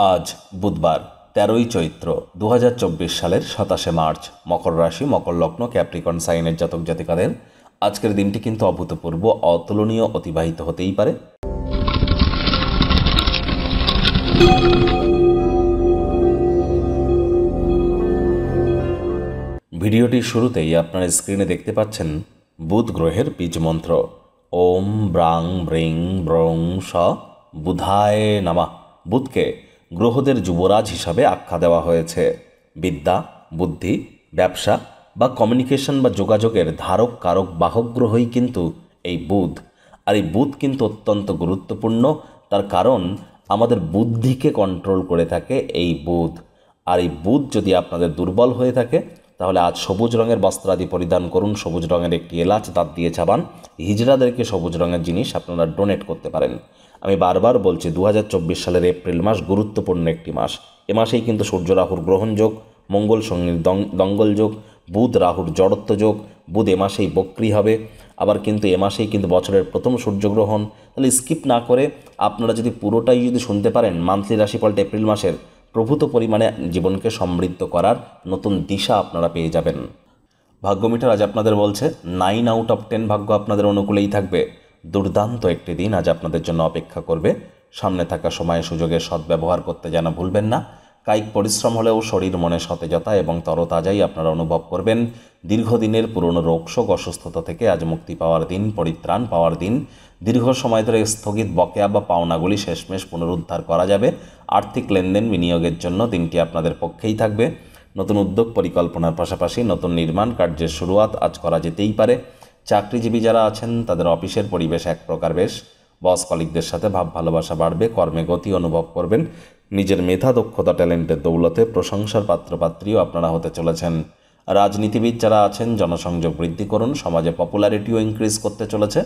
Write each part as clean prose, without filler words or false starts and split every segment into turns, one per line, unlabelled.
আজ বুধবার ১৩ই চৈত্র ২০২৪ সালের ২৭শে মার্চ। মকর রাশি, মকর লগ্ন, ক্যাপ্রিকর্ন সাইনের জাতক জাতিকাদের আজকের দিনটি কিন্তু অভূতপূর্ব, অতুলনীয় অতিবাহিত হতেই পারে। ভিডিওটির শুরুতেই আপনার স্ক্রিনে দেখতে পাচ্ছেন বুধ গ্রহের বীজ মন্ত্র ওম ব্রাং ব্রিং ব্রং স বুধায় নামা। বুধকে গ্রহদের যুবরাজ হিসাবে আখ্যা দেওয়া হয়েছে। বিদ্যা, বুদ্ধি, ব্যবসা বা কমিউনিকেশন বা যোগাযোগের ধারক কারক বাহক গ্রহই কিন্তু এই বুধ। আর এই বুধ কিন্তু অত্যন্ত গুরুত্বপূর্ণ, তার কারণ আমাদের বুদ্ধিকে কন্ট্রোল করে থাকে এই বুধ। আর এই বুধ যদি আপনাদের দুর্বল হয়ে থাকে তাহলে আজ সবুজ রঙের বস্ত্রাদি পরিধান করুন, সবুজ রঙের একটি এলাচ দাঁত দিয়ে চাবান। হিজড়াদেরকে সবুজ রঙের জিনিস আপনারা ডোনেট করতে পারেন। আমি বারবার বলছি ২০২৪ সালের এপ্রিল মাস গুরুত্বপূর্ণ একটি মাস। এ মাসেই কিন্তু সূর্য রাহুর গ্রহণ যোগ, মঙ্গল শনির দঙ্গল যোগ, বুধ রাহুর জড়ত্ব যোগ। বুধ এ মাসেই বক্রী হবে। আবার কিন্তু এ মাসেই কিন্তু বছরের প্রথম সূর্যগ্রহণ। তাহলে স্কিপ না করে আপনারা যদি পুরোটাই যদি শুনতে পারেন মান্থলি রাশিফলটা এপ্রিল মাসের, প্রভূত পরিমাণে জীবনকে সমৃদ্ধ করার নতুন দিশা আপনারা পেয়ে যাবেন। ভাগ্যমিটার আজ আপনাদের বলছে 9 আউট অফ 10 ভাগ্য আপনাদের অনুকূলেই থাকবে। দুর্দান্ত একটি দিন আজ আপনাদের জন্য অপেক্ষা করবে। সামনে থাকা সময় সুযোগের সদ্ব্যবহার করতে যেন ভুলবেন না। কায়িক পরিশ্রম হলেও শরীর মনে সতেজতা এবং তরতাজাই আপনারা অনুভব করবেন। দীর্ঘদিনের পুরনো রোগশোক অসুস্থতা থেকে আজ মুক্তি পাওয়ার দিন, পরিত্রাণ পাওয়ার দিন। দীর্ঘ সময় ধরে স্থগিত বকেয়া বা পাওনাগুলি শেষমেশ পুনরুদ্ধার করা যাবে। আর্থিক লেনদেন বিনিয়োগের জন্য দিনটি আপনাদের পক্ষেই থাকবে। নতুন উদ্যোগ পরিকল্পনার পাশাপাশি নতুন নির্মাণ কার্যের শুরুয়াত আজ করা যেতেই পারে। চাকরিজীবী যারা আছেন তাদের অফিসের পরিবেশ এক প্রকার বেশ। বস কলিগদের সাথে ভাব ভালোবাসা বাড়বে, কর্মে গতি অনুভব করবেন। নিজের মেধা, দক্ষতা, ট্যালেন্টের দৌলতে প্রশংসার পাত্রপাত্রীও আপনারা হতে চলেছেন। রাজনীতিবিদ যারা আছেন জনসংযোগ বৃদ্ধি করুন, সমাজে পপুলারিটিও ইনক্রিজ করতে চলেছে।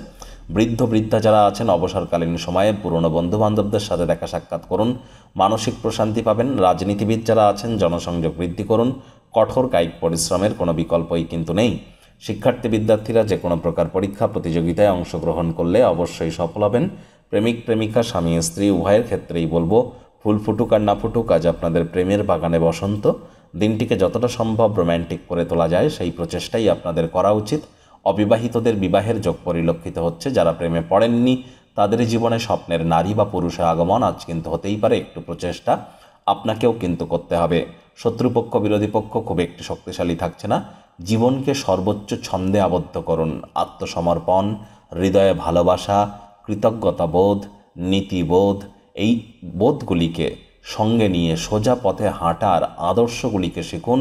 বৃদ্ধ বৃদ্ধা যারা আছেন অবসরকালীন সময়ে পুরনো বন্ধুবান্ধবদের সাথে দেখা সাক্ষাৎ করুন, মানসিক প্রশান্তি পাবেন। রাজনীতিবিদ যারা আছেন জনসংযোগ বৃদ্ধি করুন। কঠোর কায়িক পরিশ্রমের কোনো বিকল্পই কিন্তু নেই। শিক্ষার্থী বিদ্যার্থীরা যে কোনো প্রকার পরীক্ষা প্রতিযোগিতায় অংশগ্রহণ করলে অবশ্যই সফল হবেন। প্রেমিক প্রেমিকা, স্বামী স্ত্রী উভয়ের ক্ষেত্রেই বলবো ফুল ফুটুক আর না ফুটুক, আজ আপনাদের প্রেমের বাগানে বসন্ত। দিনটিকে যতটা সম্ভব রোম্যান্টিক করে তোলা যায় সেই প্রচেষ্টাই আপনাদের করা উচিত। অবিবাহিতদের বিবাহের যোগ পরিলক্ষিত হচ্ছে। যারা প্রেমে পড়েননি তাদের জীবনে স্বপ্নের নারী বা পুরুষের আগমন আজ কিন্তু হতেই পারে। একটু প্রচেষ্টা আপনাকেও কিন্তু করতে হবে। শত্রুপক্ষ বিরোধী পক্ষ খুব একটি শক্তিশালী থাকছে না। জীবনকে সর্বোচ্চ ছন্দে আবদ্ধ করুন। আত্মসমর্পণ, হৃদয়ে ভালোবাসা, কৃতজ্ঞতাবোধ, নীতিবোধ, এই বোধগুলিকে সঙ্গে নিয়ে সোজা পথে হাঁটার আদর্শগুলিকে শিখুন।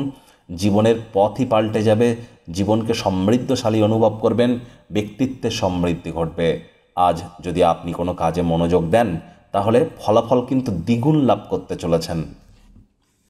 জীবনের পথই পাল্টে যাবে। জীবনকে সমৃদ্ধশালী অনুভব করবেন। ব্যক্তিত্বের সমৃদ্ধি ঘটবে। আজ যদি আপনি কোনো কাজে মনোযোগ দেন তাহলে ফলাফল কিন্তু দ্বিগুণ লাভ করতে চলেছেন।